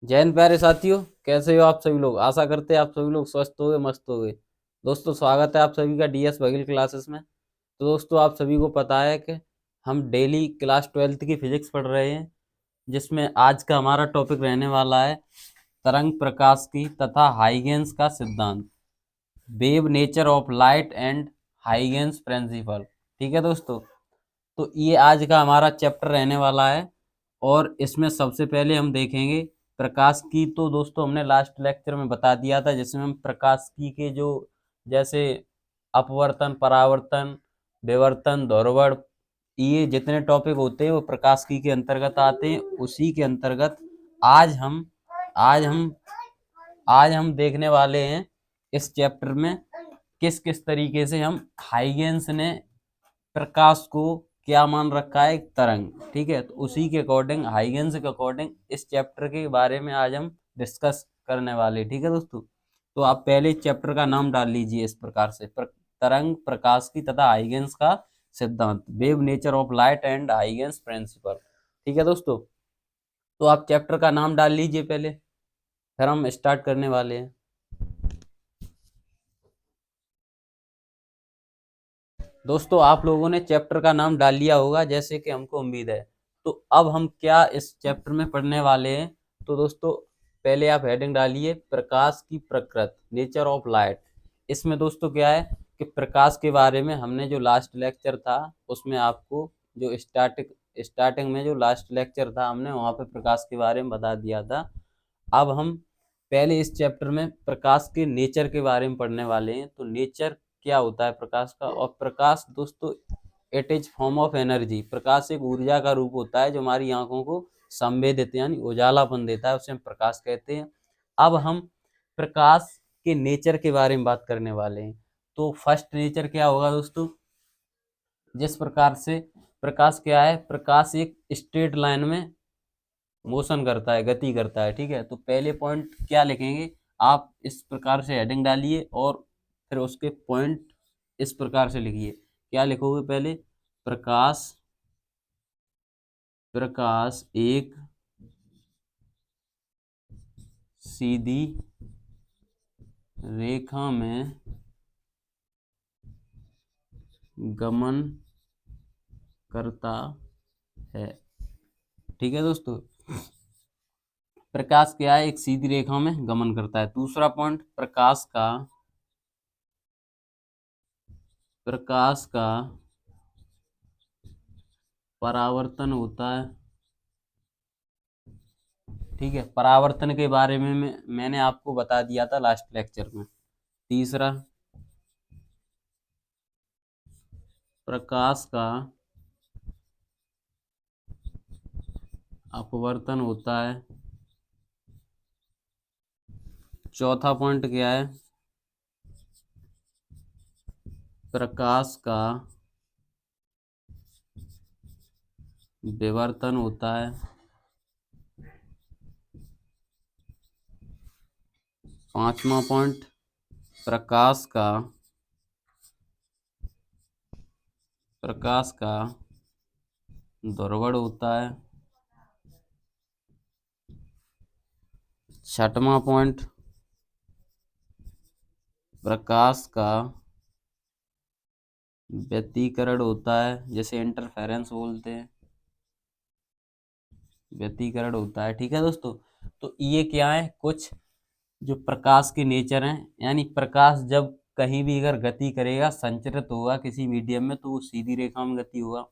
जय हिंद प्यारे साथियों, कैसे हो आप सभी लोग। आशा करते हैं आप सभी लोग स्वस्थ होगे, मस्त होगे। दोस्तों, स्वागत है आप सभी का डीएस बघेल क्लासेस में। तो दोस्तों, आप सभी को पता है कि हम डेली क्लास 12th की फिजिक्स पढ़ रहे हैं, जिसमें आज का हमारा टॉपिक रहने वाला है तरंग प्रकाश की तथा हाइगेंस का सिद्धांत, wave nature of light and Huygens principle. ठीक है दोस्तों, तो ये आज का हमारा चैप्टर रहने वाला है। और इसमें सबसे पहले हम देखेंगे प्रकाश की। तो दोस्तों, हमने लास्ट लेक्चर में बता दिया था, जिसमें हम प्रकाश की के जो जैसे अपवर्तन, परावर्तन, विवर्तन, ध्रुवण, ये जितने टॉपिक होते हैं वो प्रकाश की के अंतर्गत आते हैं। उसी के अंतर्गत आज हम आज हम आज हम देखने वाले हैं इस चैप्टर में किस किस तरीके से हम हाइगेंस ने प्रकाश को क्या मान रखा है, एक तरंग। ठीक है, तो उसी के अकॉर्डिंग, हाइगेंस के अकॉर्डिंग इस चैप्टर के बारे में आज हम डिस्कस करने वाले। ठीक है दोस्तों, तो आप पहले चैप्टर का नाम डाल लीजिए इस प्रकार से, तरंग प्रकाश की तथा हाइगेंस का सिद्धांत, wave nature of light and Huygens principle. ठीक है दोस्तों, तो आप चैप्टर का नाम डाल लीजिए पहले, फिर हम स्टार्ट करने वाले हैं। दोस्तों, आप लोगों ने चैप्टर का नाम डाल लिया होगा, जैसे कि हमको उम्मीद है। तो अब हम क्या इस चैप्टर में पढ़ने वाले हैं। तो दोस्तों, पहले आप हेडिंग डालिए प्रकाश की प्रकृति, नेचर ऑफ लाइट। इसमें दोस्तों क्या है कि प्रकाश के बारे में हमने जो लास्ट लेक्चर था उसमें आपको जो स्टार्टिंग में जो लास्ट लेक्चर था हमने वहाँ पे प्रकाश के बारे में बता दिया था। अब हम पहले इस चैप्टर में प्रकाश के नेचर के बारे में पढ़ने वाले हैं। तो नेचर क्या होता है प्रकाश का। और प्रकाश दोस्तों, it is form of energy. प्रकाश एक ऊर्जा का रूप होता है जो हमारी आंखों को संवेदित यानी उजालापन देता है, उसे हम प्रकाश कहते हैं। अब हम प्रकाश के नेचर के बारे में बात करने वाले हैं। तो फर्स्ट नेचर क्या होगा दोस्तों, जिस प्रकार से प्रकाश क्या है, प्रकाश एक स्ट्रेट लाइन में मोशन करता है, गति करता है। ठीक है, तो पहले पॉइंट क्या लिखेंगे, आप इस प्रकार से हेडिंग डालिए और फिर उसके पॉइंट इस प्रकार से लिखिए। क्या लिखोगे पहले, प्रकाश प्रकाश एक सीधी रेखा में गमन करता है। ठीक है दोस्तों, प्रकाश क्या है, एक सीधी रेखा में गमन करता है। दूसरा पॉइंट, प्रकाश का परावर्तन होता है। ठीक है, परावर्तन के बारे में मैंने आपको बता दिया था लास्ट लेक्चर में। तीसरा, प्रकाश का अपवर्तन होता है। चौथा पॉइंट क्या है, प्रकाश का विवर्तन होता है। पांचवा पॉइंट, प्रकाश का प्रकाश का ध्रुवण होता है। छठवां पॉइंट, प्रकाश का व्यतिकरण होता है, जैसे इंटरफेरेंस बोलते हैं, व्यतिकरण होता है। ठीक है दोस्तों, तो ये क्या है, कुछ जो प्रकाश के नेचर हैं। यानी प्रकाश जब कहीं भी अगर गति करेगा, संचरित होगा किसी मीडियम में, तो वो सीधी रेखा में गति होगा।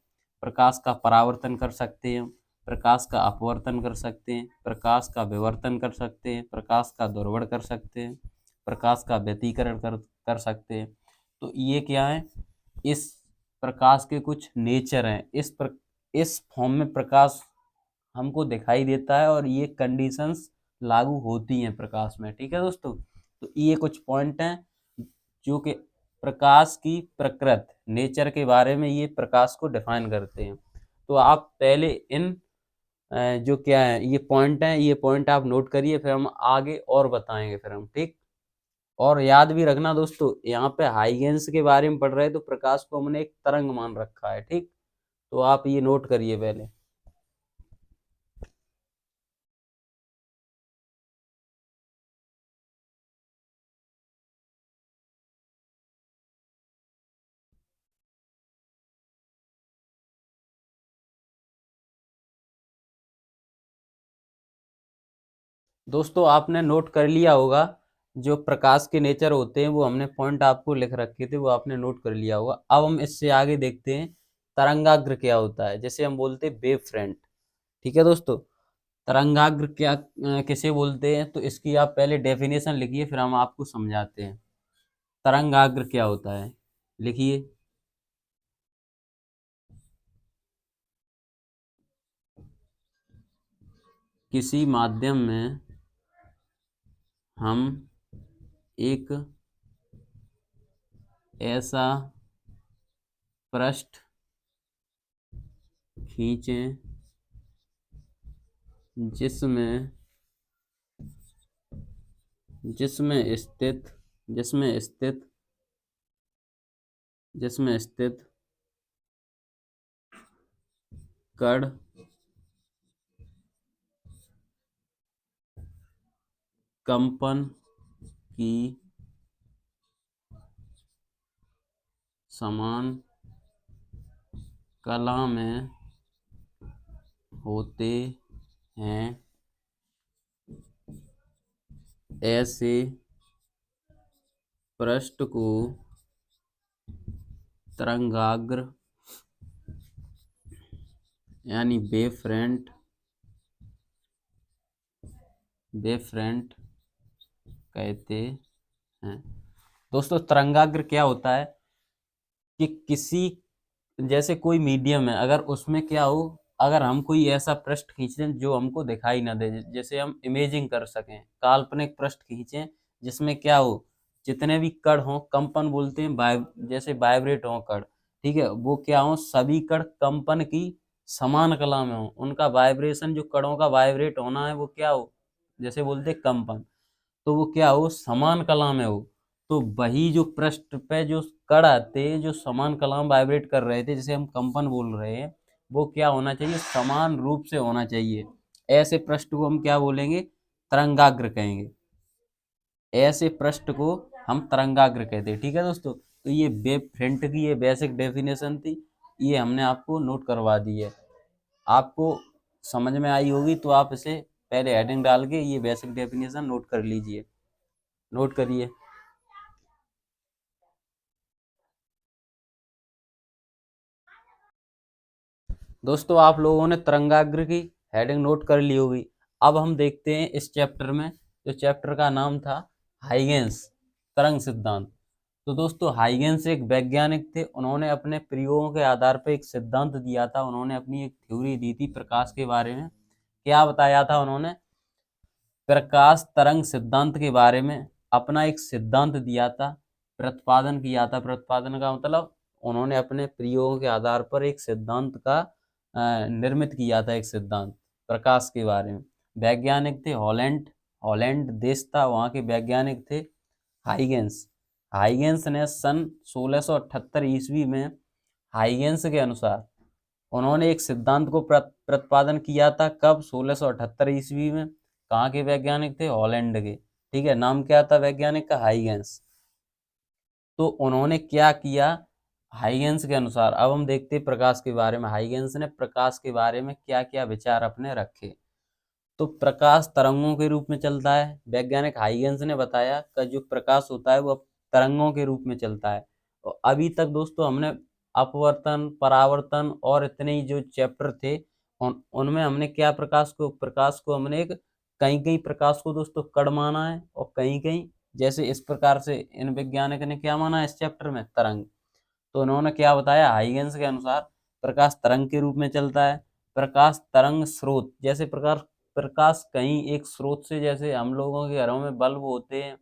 प्रकाश का परावर्तन कर सकते हैं हम, प्रकाश का अपवर्तन कर सकते हैं, प्रकाश का विवर्तन कर सकते हैं, प्रकाश का ध्रुवण कर सकते हैं, प्रकाश का व्यतिकरण कर सकते हैं। तो ये क्या है, इस प्रकाश के कुछ नेचर हैं। इस फॉर्म में प्रकाश हमको दिखाई देता है और ये कंडीशंस लागू होती हैं प्रकाश में। ठीक है दोस्तों, तो ये कुछ पॉइंट हैं जो कि प्रकाश की प्रकृति, नेचर के बारे में ये प्रकाश को डिफाइन करते हैं। तो आप पहले इन जो क्या है ये पॉइंट हैं, ये पॉइंट आप नोट करिए, फिर हम आगे और बताएंगे फिर हम। ठीक, और याद भी रखना दोस्तों, यहाँ पे हाइगेंस के बारे में पढ़ रहे हैं तो प्रकाश को हमने एक तरंग मान रखा है। ठीक, तो आप ये नोट करिए पहले। दोस्तों आपने नोट कर लिया होगा, जो प्रकाश के नेचर होते हैं वो हमने पॉइंट आपको लिख रखे थे, वो आपने नोट कर लिया होगा। अब हम इससे आगे देखते हैं तरंगाग्र क्या होता है, जैसे हम बोलते हैं वेव फ्रंट। ठीक है दोस्तों, तरंगाग्र क्या किसे बोलते हैं, तो इसकी आप पहले डेफिनेशन लिखिए, फिर हम आपको समझाते हैं तरंगाग्र क्या होता है। लिखिए, किसी माध्यम में हम एक ऐसा पृष्ठ खींचें जिसमें जिसमें स्थित जिसमें स्थित जिसमें स्थित कण कंपन की समान कला में होते हैं, ऐसे पृष्ठ को तरंगाग्र यानी वेव फ्रंट कहते हैं। दोस्तों तरंगाग्र क्या होता है कि किसी, जैसे कोई मीडियम है, अगर उसमें क्या हो, अगर हम कोई ऐसा पृष्ठ खींचें जो हमको दिखाई ना दे, जैसे हम इमेजिंग कर सकें, काल्पनिक पृष्ठ खींचें जिसमें क्या हो, जितने भी कण हो, कंपन बोलते हैं, जैसे वाइब्रेट हो कण, ठीक है, वो क्या हो, सभी कण कंपन की समान कला में हो, उनका वाइब्रेशन, जो कणों का वाइब्रेट होना है वो क्या हो, जैसे बोलते हैं कंपन, तो वो क्या हो, समान कला में हो। तो वही जो पृष्ठ पे जो कण आते जो समान कला में वाइब्रेट कर रहे थे, जिसे हम कंपन बोल रहे हैं, वो क्या होना चाहिए, समान रूप से होना चाहिए। ऐसे पृष्ठ को हम क्या बोलेंगे, तरंगाग्र कहेंगे। ऐसे पृष्ठ को हम तरंगाग्र कहते हैं। ठीक है दोस्तों, तो ये वेव फ्रंट की ये बेसिक डेफिनेशन थी, ये हमने आपको नोट करवा दी है। आपको समझ में आई होगी तो आप इसे पहले हेडिंग डाल के ये बेसिक डेफिनेशन नोट कर लीजिए। नोट करिए। दोस्तों आप लोगों ने तरंगाग्र की हेडिंग नोट कर ली होगी। अब हम देखते हैं इस चैप्टर में, जो चैप्टर का नाम था हाइगेंस तरंग सिद्धांत। तो दोस्तों हाइगेंस एक वैज्ञानिक थे, उन्होंने अपने प्रयोगों के आधार पर एक सिद्धांत दिया था, उन्होंने अपनी एक थ्योरी दी थी प्रकाश के बारे में। क्या बताया था उन्होंने, प्रकाश तरंग सिद्धांत के बारे में अपना एक सिद्धांत दिया था, प्रतिपादन किया था। प्रतिपादन का मतलब उन्होंने अपने प्रयोगों के आधार पर एक सिद्धांत का निर्मित किया था, एक सिद्धांत प्रकाश के बारे में। वैज्ञानिक थे हॉलैंड, हॉलैंड देश था, वहाँ के वैज्ञानिक थे हाइगेंस। हाइगेंस ने सन 1678 ईस्वी में, हाइगेंस के अनुसार उन्होंने एक सिद्धांत को प्रतिपादन किया था। कब, 1678 ईस्वी में। कहाँ के वैज्ञानिक थे, हॉलैंड के। ठीक है, नाम क्या था वैज्ञानिक का, हाइगेंस। तो उन्होंने क्या किया, हाइगेंस के अनुसार, अब हम देखते हैं प्रकाश के बारे में, हाइगेंस ने प्रकाश के बारे में क्या क्या विचार अपने रखे। तो प्रकाश तरंगों के रूप में चलता है, वैज्ञानिक हाइगेंस ने बताया कि जो प्रकाश होता है वो तरंगों के रूप में चलता है। और अभी तक दोस्तों हमने अपवर्तन, परावर्तन और इतने ही जो चैप्टर थे उनमें हमने क्या, प्रकाश को हमने एक, कहीं कहीं प्रकाश को दोस्तों कण माना है, और कहीं कहीं, जैसे इस प्रकार से इन वैज्ञानिक ने क्या माना है इस चैप्टर में, तरंग। तो उन्होंने क्या बताया, हाइगेंस के अनुसार प्रकाश तरंग के रूप में चलता है। प्रकाश तरंग स्रोत, जैसे प्रकाश प्रकाश कहीं एक स्रोत से, जैसे हम लोगों के घरों में बल्ब होते हैं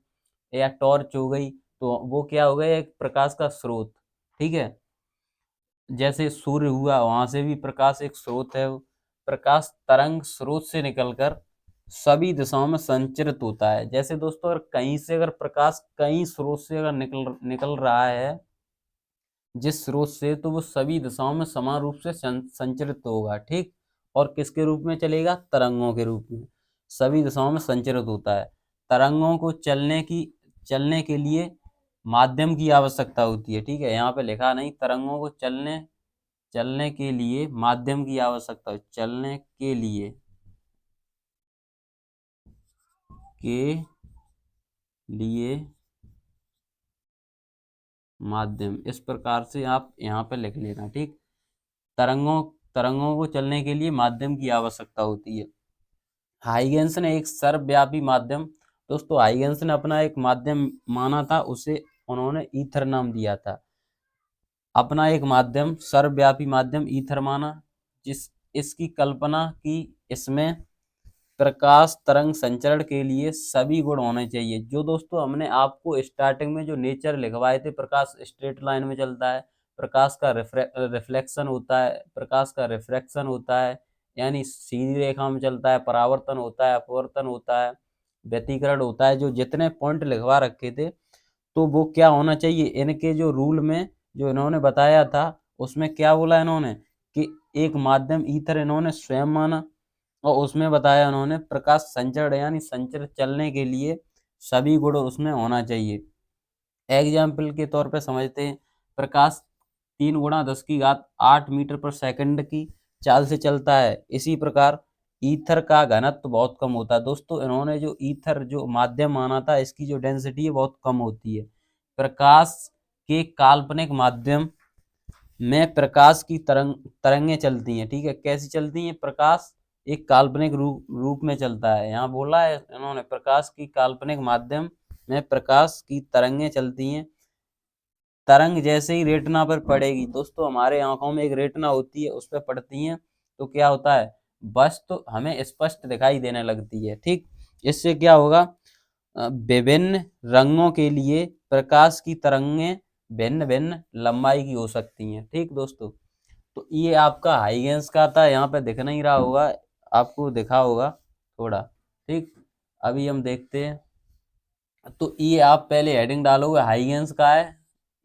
या टॉर्च हो गई, तो वो क्या हो गया, एक प्रकाश का स्रोत। ठीक है, जैसे सूर्य हुआ, वहां से भी प्रकाश एक स्रोत है। वो प्रकाश तरंग स्रोत से निकलकर सभी दिशाओं में संचरित होता है। जैसे दोस्तों अगर कहीं से, अगर प्रकाश कहीं स्रोत से अगर निकल निकल रहा है जिस स्रोत से, तो वो सभी दिशाओं में समान रूप से संचरित होगा। ठीक, और किसके रूप में चलेगा, तरंगों के रूप में, सभी दिशाओं में संचरित होता है। तरंगों को चलने के लिए माध्यम की आवश्यकता होती है। ठीक है, यहाँ पे लिखा नहीं, तरंगों को चलने चलने के लिए माध्यम की आवश्यकता है, चलने के लिए के लिए माध्यम, इस प्रकार से आप यहाँ पे लिख लेना। ठीक, तरंगों तरंगों को चलने के लिए माध्यम की आवश्यकता होती है। हाइगेंस ने एक सर्वव्यापी माध्यम, दोस्तों हाइगेंस ने अपना एक माध्यम माना था, उसे उन्होंने ईथर नाम दिया था। अपना एक माध्यम, सर्वव्यापी माध्यम ईथर माना, जिस इसकी कल्पना की इसमें प्रकाश तरंग संचरण के लिए सभी गुण होने चाहिए। जो दोस्तों हमने आपको स्टार्टिंग में जो नेचर लिखवाए थे, प्रकाश स्ट्रेट लाइन में चलता है, प्रकाश का रिफ्लेक्शन होता है, प्रकाश का रिफ्रैक्शन होता है, यानी सीधी रेखा में चलता है, परावर्तन होता है, अपवर्तन होता है, व्यतिकरण होता है, जो जितने पॉइंट लिखवा रखे थे, तो वो क्या होना चाहिए, इनके जो रूल में जो इन्होंने बताया था, उसमें क्या बोला इन्होंने कि एक माध्यम ईथर इन्होंने स्वयं माना, और उसमें बताया उन्होंने प्रकाश संचरण यानी संचरण चलने के लिए सभी गुण उसमें होना चाहिए। एग्जाम्पल के तौर पे समझते हैं, प्रकाश 3 × 10⁸ मीटर पर सेकंड की चाल से चलता है। इसी प्रकार ईथर का घनत्व बहुत कम होता है। दोस्तों इन्होंने जो ईथर जो माध्यम माना था, इसकी जो डेंसिटी है बहुत कम होती है। प्रकाश के काल्पनिक माध्यम में प्रकाश की तरंगें चलती हैं। ठीक है, कैसी चलती हैं, प्रकाश एक काल्पनिक रूप में चलता है। यहाँ बोला है इन्होंने प्रकाश की काल्पनिक माध्यम में प्रकाश की तरंगें चलती हैं। तरंग जैसे ही रेटिना पर पड़ेगी, दोस्तों हमारे आंखों में एक रेटिना होती है, उस पर पड़ती हैं तो क्या होता है, वस्तु तो हमें स्पष्ट दिखाई देने लगती है। ठीक, इससे क्या होगा, विभिन्न रंगों के लिए प्रकाश की तरंगें भिन्न भिन्न लंबाई की हो सकती हैं। ठीक दोस्तों, तो ये आपका हाइगेंस का था, यहाँ पे दिख नहीं रहा होगा, आपको दिखा होगा थोड़ा। ठीक, अभी हम देखते हैं, तो ये आप पहले हेडिंग डालोगे, हाइगेंस का है,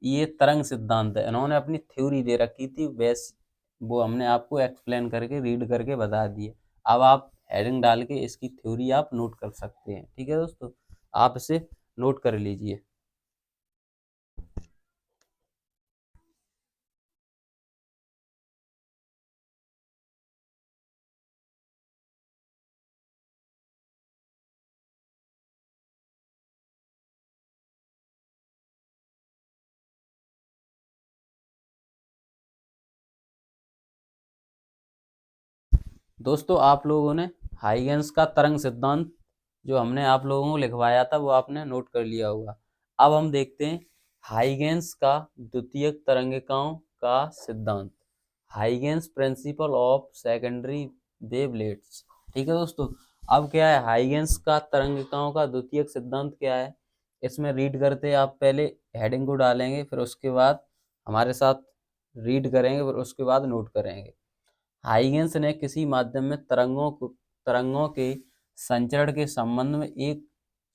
ये तरंग सिद्धांत है, इन्होंने अपनी थ्योरी दे रखी थी, बेस वो हमने आपको एक्सप्लेन करके रीड करके बता दिए। अब आप हेडिंग डाल के इसकी थ्योरी आप नोट कर सकते हैं। ठीक है दोस्तों, आप इसे नोट कर लीजिए। दोस्तों आप लोगों ने हाइगेंस का तरंग सिद्धांत जो हमने आप लोगों को लिखवाया था, वो आपने नोट कर लिया होगा। अब हम देखते हैं हाइगेंस का द्वितीयक तरंगिकाओं का सिद्धांत, Huygens principle of secondary wavelets. ठीक है दोस्तों, अब क्या है, हाइगेंस का तरंगिकाओं का द्वितीयक सिद्धांत क्या है, इसमें रीड करते हैं। आप पहले हेडिंग को डालेंगे, फिर उसके बाद हमारे साथ रीड करेंगे, फिर उसके बाद नोट करेंगे। हाइगेंस ने किसी माध्यम में तरंगों के संचरण के संबंध में एक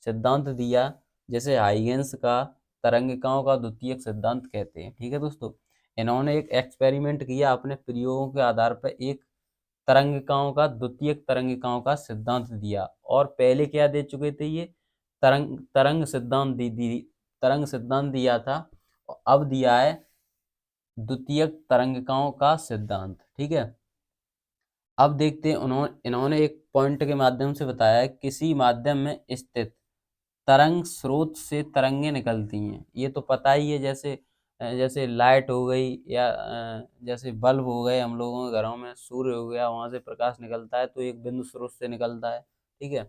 सिद्धांत दिया, जैसे हाइगेंस का तरंगिकाओं का द्वितीयक सिद्धांत कहते हैं। ठीक है दोस्तों, इन्होंने एक एक्सपेरिमेंट किया, अपने प्रयोगों के आधार पर एक तरंगिकाओं का द्वितीयक तरंगिकाओं का सिद्धांत दिया। और पहले क्या दे चुके थे, ये तरंग तरंग सिद्धांत तरंग सिद्धांत दिया था, और अब दिया है द्वितीयक तरंगिकाओं का सिद्धांत। ठीक है, अब देखते हैं, इन्होंने एक पॉइंट के माध्यम से बताया है, किसी माध्यम में स्थित तरंग स्रोत से तरंगे निकलती हैं। ये तो पता ही है, जैसे जैसे लाइट हो गई, या जैसे बल्ब हो गए, हम लोगों के घरों में सूर्य हो गया, वहां से प्रकाश निकलता है, तो एक बिंदु स्रोत से निकलता है। ठीक है,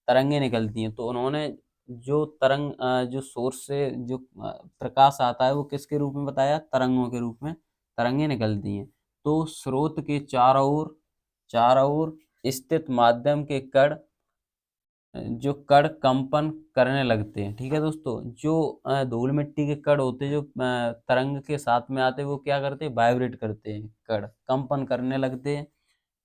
तरंगे निकलती हैं, तो उन्होंने जो जो सोर्स से जो प्रकाश आता है, वो किसके रूप में बताया, तरंगों के रूप में तरंगे निकलती हैं। तो स्रोत के चारों ओर स्थित माध्यम के कण जो कण कंपन करने लगते हैं। ठीक है दोस्तों, जो धूल मिट्टी के कण होते हैं, जो तरंग के साथ में आते हैं, वो क्या करते हैं, वाइब्रेट करते हैं, कण कंपन करने लगते हैं।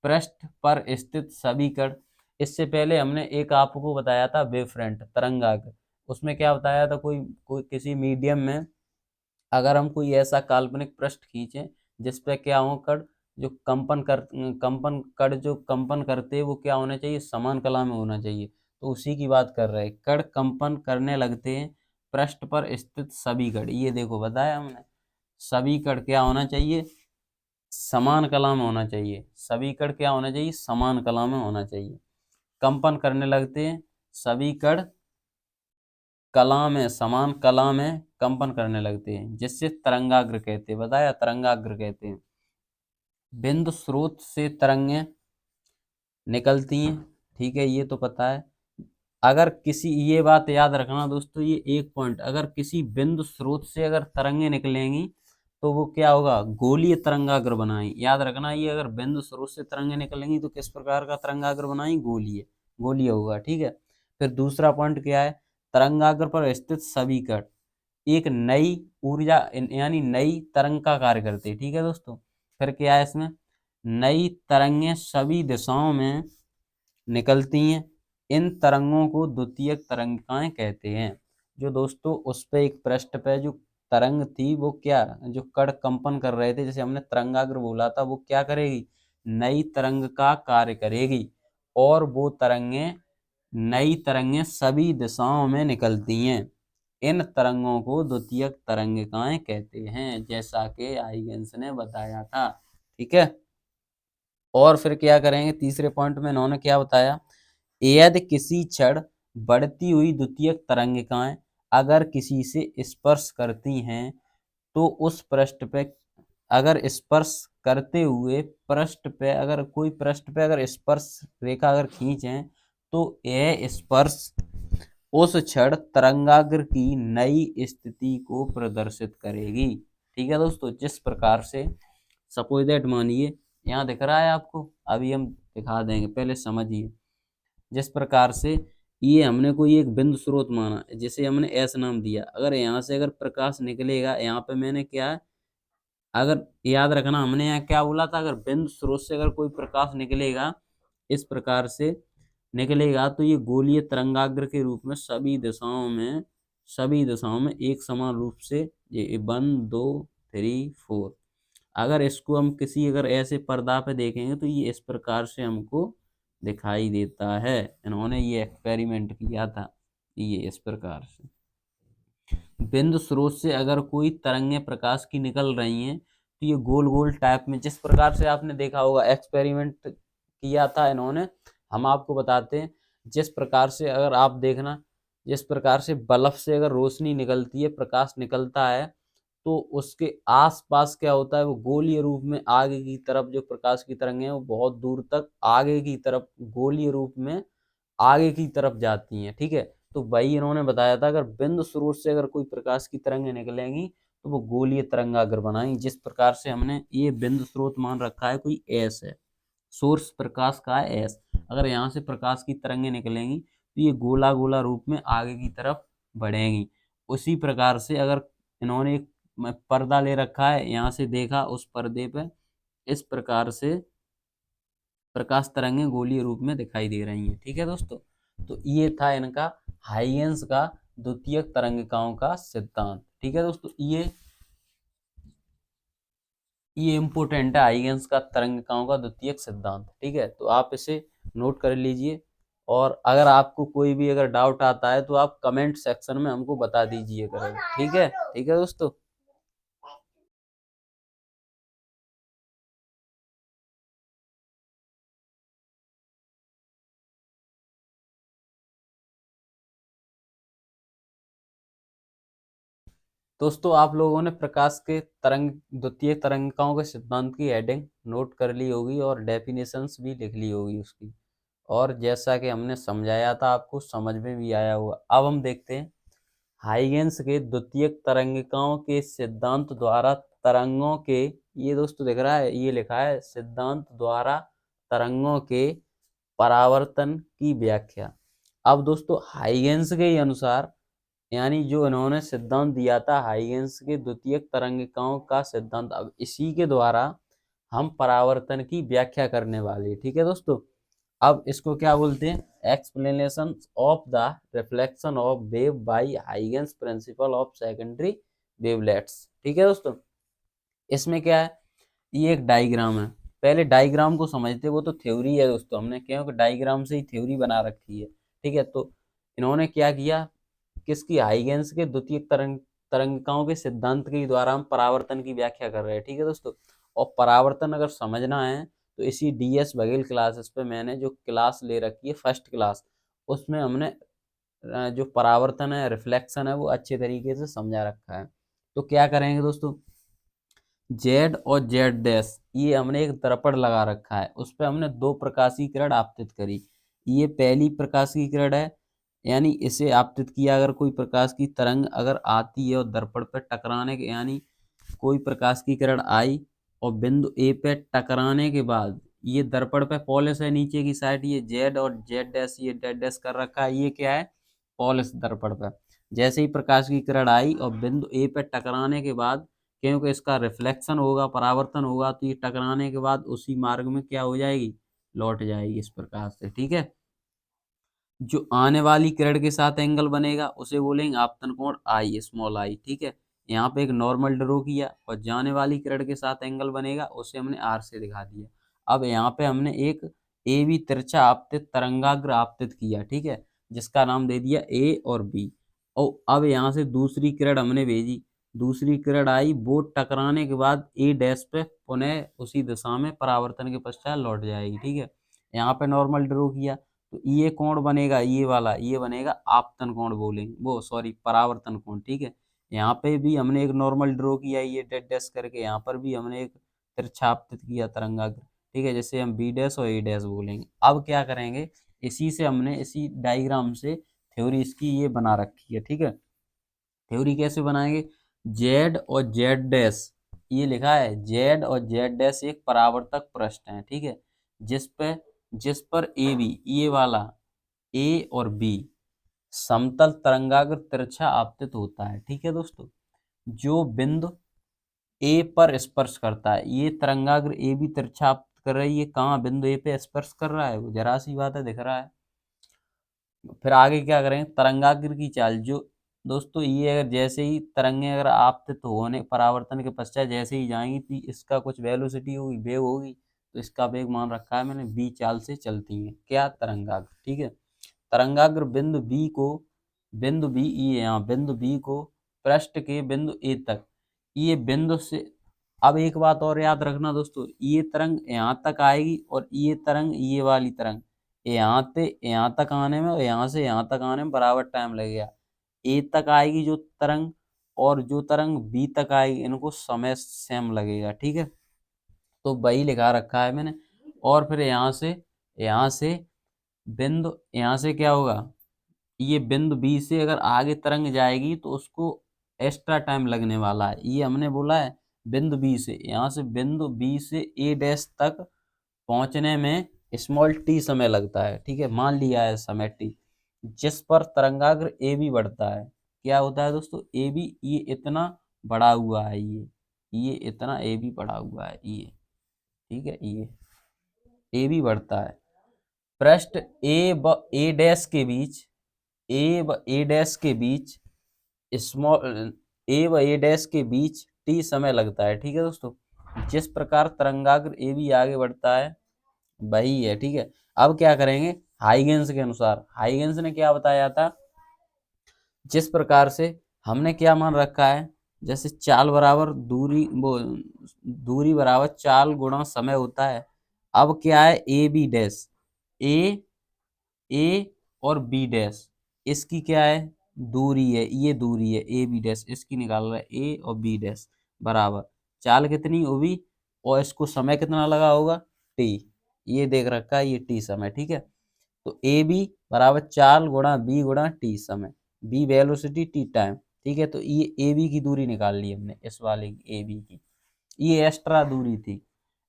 पृष्ठ पर स्थित सभी कण, इससे पहले हमने एक आपको बताया था वेव फ्रंट तरंगाग्र, उसमें क्या बताया था, कोई कोई किसी मीडियम में अगर हम कोई ऐसा काल्पनिक पृष्ठ खींचें जिस पे क्या हो, कण जो कंपन करते हैं, वो क्या होना चाहिए, समान कला में होना चाहिए। तो उसी की बात कर रहे हैं, कण कंपन करने लगते हैं, पृष्ठ पर स्थित सभी कण, ये देखो बताया हमने, सभी कण क्या होना चाहिए, समान कला में होना चाहिए। सभी कण क्या होना चाहिए, समान कला में होना चाहिए। कंपन करने लगते हैं सभी कण कला में समान कला में कंपन करने लगते हैं, जिससे तरंगाग्र कहते हैं। बताया, तरंगाग्र कहते हैं। बिंदु स्रोत से तरंगें निकलती हैं, ठीक है, ये तो पता है। अगर किसी, ये बात याद रखना दोस्तों, ये एक पॉइंट, अगर किसी बिंदु स्रोत से अगर तरंगें निकलेंगी तो वो क्या होगा, गोलीय तरंगाग्र बनाएं। याद रखना, ये अगर बिंदु स्रोत से तरंगें निकलेंगी तो किस प्रकार का तरंगाग्र बनाएं, गोलीय, गोलीय होगा, ठीक है। फिर दूसरा पॉइंट क्या है, तरंगाग्र पर स्थित सभी कण एक नई ऊर्जा यानी नई तरंग का कार्य करते हैं, ठीक है दोस्तों। फिर क्या है इसमें, नई तरंगें सभी दिशाओं में निकलती हैं। इन तरंगों को द्वितीयक तरंगिकाएं कहते हैं। जो दोस्तों उस पे एक पृष्ठ पे जो तरंग थी वो क्या, जो कण कंपन कर रहे थे, जैसे हमने तरंगाग्र बोला था, वो क्या करेगी, नई तरंग का कार्य करेगी, और वो तरंगें, नई तरंगें सभी दिशाओं में निकलती हैं। इन तरंगों को द्वितीयक तरंगिकाएं कहते हैं, जैसा कि हाइगेंस ने बताया था, ठीक है। और फिर क्या करेंगे, तीसरे पॉइंट में इन्होंने क्या बताया, यदि किसी क्षण बढ़ती हुई द्वितीयक तरंगिकाएं अगर किसी से स्पर्श करती हैं तो उस पृष्ठ पे, अगर स्पर्श करते हुए पृष्ठ पे, अगर कोई पृष्ठ पे अगर स्पर्श रेखा अगर खींचें तो यह स्पर्श उस क्षण तरंगाग्र की नई स्थिति को प्रदर्शित करेगी, ठीक है दोस्तों। जिस प्रकार से सपोज दैट, मानिए यहाँ दिख रहा है आपको, अभी हम दिखा देंगे, पहले समझिए। जिस प्रकार से ये हमने कोई एक बिंदु स्रोत माना, जिसे हमने एस नाम दिया, अगर यहाँ से अगर प्रकाश निकलेगा, यहाँ पे मैंने क्या है, अगर याद रखना हमने यहाँ क्या बोला था, अगर बिंदु स्रोत से अगर कोई प्रकाश निकलेगा, इस प्रकार से निकलेगा, तो ये गोलीय तरंगाग्र के रूप में सभी दिशाओं में एक समान रूप से, ये 1 2 3 4, अगर इसको हम किसी अगर ऐसे पर्दा पे देखेंगे तो ये इस प्रकार से हमको दिखाई देता है। इन्होंने ये एक्सपेरिमेंट किया था, ये इस प्रकार से बिंदु स्रोत से अगर कोई तरंगें प्रकाश की निकल रही हैं तो ये गोल गोल टाइप में, जिस प्रकार से आपने देखा होगा एक्सपेरिमेंट किया था इन्होंने, हम आपको बताते हैं। जिस प्रकार से अगर आप देखना, जिस प्रकार से बल्ब से अगर रोशनी निकलती है, प्रकाश निकलता है, तो उसके आसपास क्या होता है, वो गोलीय रूप में आगे की तरफ, जो प्रकाश की तरंगें हैं वो बहुत दूर तक आगे की तरफ गोलीय रूप में आगे की तरफ जाती हैं, ठीक है। तो वही इन्होंने बताया था, अगर बिंदु स्रोत से अगर कोई प्रकाश की तरंगें निकलेंगी तो वो गोलीय तरंगाग्र बनाएंगी। जिस प्रकार से हमने ये बिंदु स्रोत मान रखा है, कोई एस है, सोर्स प्रकाश का है एस, अगर यहाँ से प्रकाश की तरंगें निकलेंगी तो ये गोला गोला रूप में आगे की तरफ बढ़ेंगी। उसी प्रकार से अगर इन्होंने एक पर्दा ले रखा है, यहाँ से देखा उस पर्दे पे, इस प्रकार से प्रकाश तरंगें गोलीय रूप में दिखाई दे रही हैं, ठीक है दोस्तों। तो ये था इनका हाइगेंस का द्वितीयक तरंगिकाओं का सिद्धांत, ठीक है दोस्तों। ये इम्पोर्टेंट है, हाइगेंस का तरंगिकाओं का द्वितीयक सिद्धांत, ठीक है। तो आप इसे नोट कर लीजिए, और अगर आपको कोई भी अगर डाउट आता है तो आप कमेंट सेक्शन में हमको बता दीजिए करें, ठीक है दोस्तों। दोस्तों आप लोगों ने प्रकाश के तरंग द्वितीय तरंगिकाओं के सिद्धांत की हेडिंग नोट कर ली होगी और डेफिनेशंस भी लिख ली होगी उसकी, और जैसा कि हमने समझाया था आपको समझ में भी आया होगा। अब हम देखते हैं हाइगेंस के द्वितीयक तरंगिकाओं के सिद्धांत द्वारा तरंगों के, ये दोस्तों दिख रहा है, ये लिखा है सिद्धांत द्वारा तरंगों के परावर्तन की व्याख्या। अब दोस्तों हाइगेंस के ही अनुसार, यानी जो इन्होंने सिद्धांत दिया था हाइगेंस के द्वितीयक तरंगिकाओं का सिद्धांत, अब इसी के द्वारा हम परावर्तन की व्याख्या करने वाले, ठीक है दोस्तों। अब इसको क्या बोलते हैं, explanation of the reflection of wave by Huygens principle of secondary wavelets, ठीक है दोस्तों। इसमें क्या है, ये एक डायग्राम है, पहले डायग्राम को समझते, वो तो थ्योरी है दोस्तों, हमने क्योंकि डायग्राम से ही थ्योरी बना रखी है, ठीक है। तो इन्होंने क्या किया, किसकी, हाइगेंस के द्वितीय तरंगिकाओं के सिद्धांत के द्वारा हम परावर्तन की व्याख्या कर रहे हैं, ठीक है दोस्तों। और परावर्तन अगर समझना है तो इसी DS बघेल क्लासेस पे मैंने जो क्लास ले रखी है फर्स्ट क्लास, उसमें हमने जो परावर्तन है, रिफ्लेक्शन है, वो अच्छे तरीके से समझा रखा है। तो क्या करेंगे दोस्तों, जेड और जेड डैश, ये हमने एक दर्पण लगा रखा है, उस पर हमने दो प्रकाशीय किरण आपतित करी। ये पहली प्रकाशीय किरण है, यानी इसे आपतित किया, अगर कोई प्रकाश की तरंग अगर आती है और दर्पण पर टकराने के, यानी कोई प्रकाश की किरण आई और बिंदु ए पे टकराने के बाद, ये दर्पण पे पॉलिश है नीचे की साइड, ये जेड और जेड डैश, ये जेड डैश कर रखा है, ये क्या है, पॉलिश दर्पण पे। जैसे ही प्रकाश की किरण आई और बिंदु ए पे टकराने के बाद, क्योंकि इसका रिफ्लेक्शन होगा, परावर्तन होगा, तो ये टकराने के बाद उसी मार्ग में क्या हो जाएगी, लौट जाएगी इस प्रकार से। ठीक है, जो आने वाली किरण के साथ एंगल बनेगा उसे बोलेंगे आपतन कोण आई, स्मॉल आई। ठीक है, यहाँ पे एक नॉर्मल ड्रॉ किया और जाने वाली किरण के साथ एंगल बनेगा उसे हमने आर से दिखा दिया। अब यहाँ पे हमने एक ए बी तिरछा आपतित तरंगाग्र आपतित किया, ठीक है, जिसका नाम दे दिया ए और बी। और अब यहाँ से दूसरी किरण हमने भेजी, दूसरी किरण आई, वो टकराने के बाद ए डैश पे पुनः उसी दिशा में परावर्तन के पश्चात लौट जाएगी। ठीक है, यहाँ पे नॉर्मल ड्रॉ किया, तो ये कोण बनेगा, ये वाला, ये बनेगा आपतन कोण बोलेंगे, वो सॉरी परावर्तन कोण। ठीक है, यहाँ पे भी हमने एक नॉर्मल ड्रॉ किया, ये डेड डैश करके, यहाँ पर भी हमने एक तिरछा आपतित किया तरंगाग्र। ठीक है, जैसे हम बी डैश और ए डैश बोलेंगे। अब क्या करेंगे, इसी से हमने इसी डायग्राम से थ्योरी इसकी ये बना रखी है। ठीक है, थ्योरी कैसे बनाएंगे, जेड और जेड डैश, ये लिखा है जेड और जेड डैश एक परावर्तक पृष्ठ है। ठीक है, जिस पे जिस पर ए बी, ये वाला ए और बी समतल तरंगाग्र तिरछा आपतित होता है। ठीक है दोस्तों, जो बिंदु ए पर स्पर्श करता है, ये तरंगाग्र ए बी तिरछा आपतित कर रही है, कहाँ, बिंदु ए पे स्पर्श कर रहा है, वो जरा सी बात है, दिख रहा है। फिर आगे क्या करेंगे, तरंगाग्र की चाल, जो दोस्तों ये अगर जैसे ही तरंगें अगर आपतित होने परावर्तन के पश्चात जैसे ही जाएंगी, तो इसका कुछ वेलोसिटी होगी, वेग होगी, तो इसका वेग मान रखा है मैंने बी चाल से चलती है, क्या, तरंगाग्र। ठीक है, तरंगाग्र बिंदु बी, ये यहाँ बिंदु बी को पृष्ठ के बिंदु ए तक, ये बिंदु से, अब एक बात और याद रखना दोस्तों, ये तरंग यहाँ तक आएगी और ये तरंग, ये वाली तरंग यहाँ से यहाँ तक आने में और यहाँ से यहाँ तक आने में बराबर टाइम लगेगा। ए तक आएगी जो तरंग और जो तरंग बी तक आएगी, इनको समय सेम लगेगा। ठीक है, तो वही लिखा रखा है मैंने। और फिर यहाँ से बिंदु, यहाँ से क्या होगा, ये बिंदु बी से अगर आगे तरंग जाएगी तो उसको एक्स्ट्रा टाइम लगने वाला है, ये हमने बोला है बिंदु बी से, यहाँ से बिंदु बी से ए डैश तक पहुंचने में स्मॉल टी समय लगता है। ठीक है, मान लिया है समय टी, जिस पर तरंगाग्र ए बी बढ़ता है। क्या होता है दोस्तों, ए बी ये इतना बड़ा हुआ है, ये इतना ए बी बढ़ा हुआ है, ये, ठीक है, ये ए बी बढ़ता है, पृष्ठ ए व ए डैश के बीच, ए व ए डैश के बीच स्मॉल, ए व ए डैश के बीच टी समय लगता है। ठीक है दोस्तों, जिस प्रकार तरंगाग्र ए बी आगे बढ़ता है वही है। ठीक है, अब क्या करेंगे, हाइगेंस के अनुसार, हाइगेंस ने क्या बताया था, जिस प्रकार से हमने क्या मान रखा है, जैसे चाल बराबर दूरी, वो दूरी बराबर चाल गुणा समय होता है। अब क्या है, ए बी डैश, ए ए और बी डैश, इसकी क्या है, दूरी है, ये दूरी है ए बी डैश, इसकी निकाल रहा है ए और बी डैश बराबर चाल कितनी होगी और इसको समय कितना लगा होगा, टी, ये देख रखा है, ये टी समय। ठीक है, तो ए बी बराबर चाल गुणा बी गुणा टी समय, बी वेलोसिटी, टी टाइम। ठीक है, तो ये ए बी की दूरी निकाल ली हमने, इस वाले की ए बी की, ये एक्स्ट्रा दूरी थी।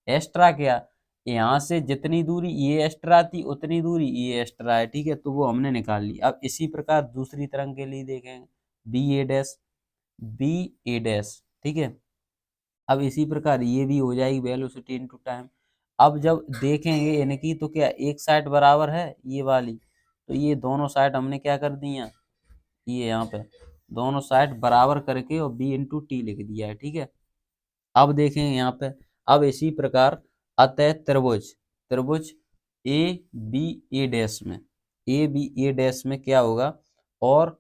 एक्स्ट्रा क्या, यहाँ से जितनी दूरी ये एक्स्ट्रा थी उतनी दूरी ये एक्स्ट्रा है। ठीक है, तो वो हमने निकाल ली। अब इसी प्रकार दूसरी तरंग के लिए देखेंगे, बी ए डैश, बी ए डैश। ठीक है, अब इसी प्रकार ये भी हो जाएगी वेलोसिटी इनटू टाइम। अब जब देखेंगे इनकी, तो क्या एक साइड बराबर है ये वाली, तो ये दोनों साइड हमने क्या कर दी है, ये यहाँ पे दोनों साइड बराबर करके और बी इंटू टी लिख दिया है। ठीक है, अब देखेंगे यहाँ पे, अब इसी प्रकार अतः त्रिभुज, त्रिभुज ए बी ए डैश में, ए बी ए डैश में क्या होगा, और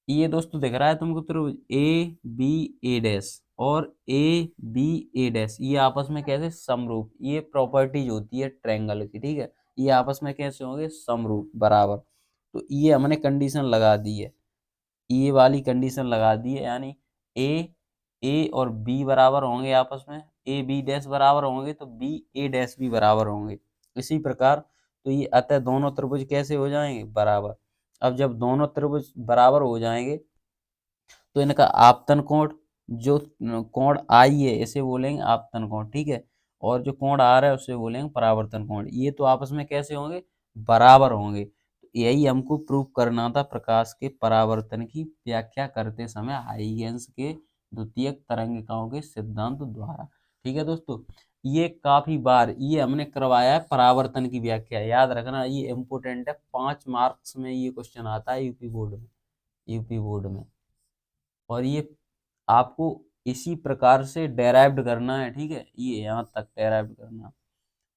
ये दोस्तों दिख रहा है तुमको त्रिभुज ए बी ए डैश और ए बी ए डैश, ये आपस में कैसे समरूप, ये प्रॉपर्टीज होती है ट्रायंगल की। ठीक है, ये आपस में कैसे होंगे, समरूप बराबर। तो ये हमने कंडीशन लगा दी है, ये वाली कंडीशन लगा दी है, यानी ए और बी बराबर होंगे आपस में, ए बी डैश बराबर होंगे तो बी ए डैश भी बराबर होंगे। इसी प्रकार तो ये अतः दोनों त्रिभुज कैसे हो जाएंगे, बराबर। अब जब दोनों त्रिभुज बराबर हो जाएंगे तो इनका आपतन कोण, जो कोण आई है इसे बोलेंगे आपतन कोण, ठीक है, और जो कोण आ रहा है उसे बोलेंगे परावर्तन कोण। ये तो आपस में कैसे होंगे, बराबर होंगे। तो यही हमको प्रूव करना था प्रकाश के परावर्तन की व्याख्या करते समय हाइगेंस के द्वितीयक तरंगिकाओं के सिद्धांत द्वारा। ठीक है दोस्तों, ये काफी बार ये हमने करवाया है परावर्तन की व्याख्या, याद रखना ये इम्पोर्टेंट है, 5 मार्क्स में ये क्वेश्चन आता है यूपी बोर्ड में, यूपी बोर्ड में। और ये आपको इसी प्रकार से डेराइव्ड करना है, ठीक है, ये यहाँ तक डेराइव्ड करना।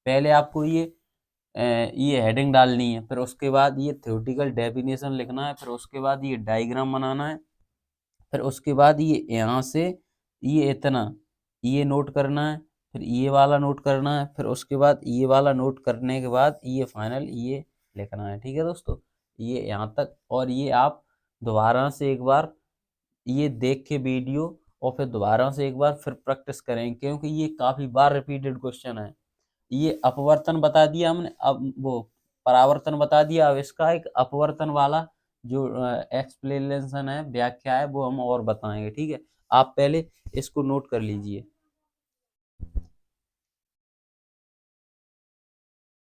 पहले आपको ये हेडिंग डालनी है, फिर उसके बाद ये थ्योरेटिकल डेफिनेशन लिखना है, फिर उसके बाद ये डायग्राम बनाना है, फिर उसके बाद ये यहाँ से ये इतना ये नोट करना है, फिर ये वाला नोट करना है, फिर उसके बाद ये वाला नोट करने के बाद ये फाइनल ये लिखना है। ठीक है दोस्तों, ये यहाँ तक। और ये आप दोबारा से एक बार ये देख के वीडियो और फिर दोबारा से एक बार फिर प्रैक्टिस करें, क्योंकि ये काफी बार रिपीटेड क्वेश्चन है। ये अपवर्तन बता दिया हमने, अब वो परावर्तन बता दिया, अब इसका एक अपवर्तन वाला जो एक्सप्लेनेशन है, व्याख्या है, वो हम और बताएंगे। ठीक है, आप पहले इसको नोट कर लीजिए।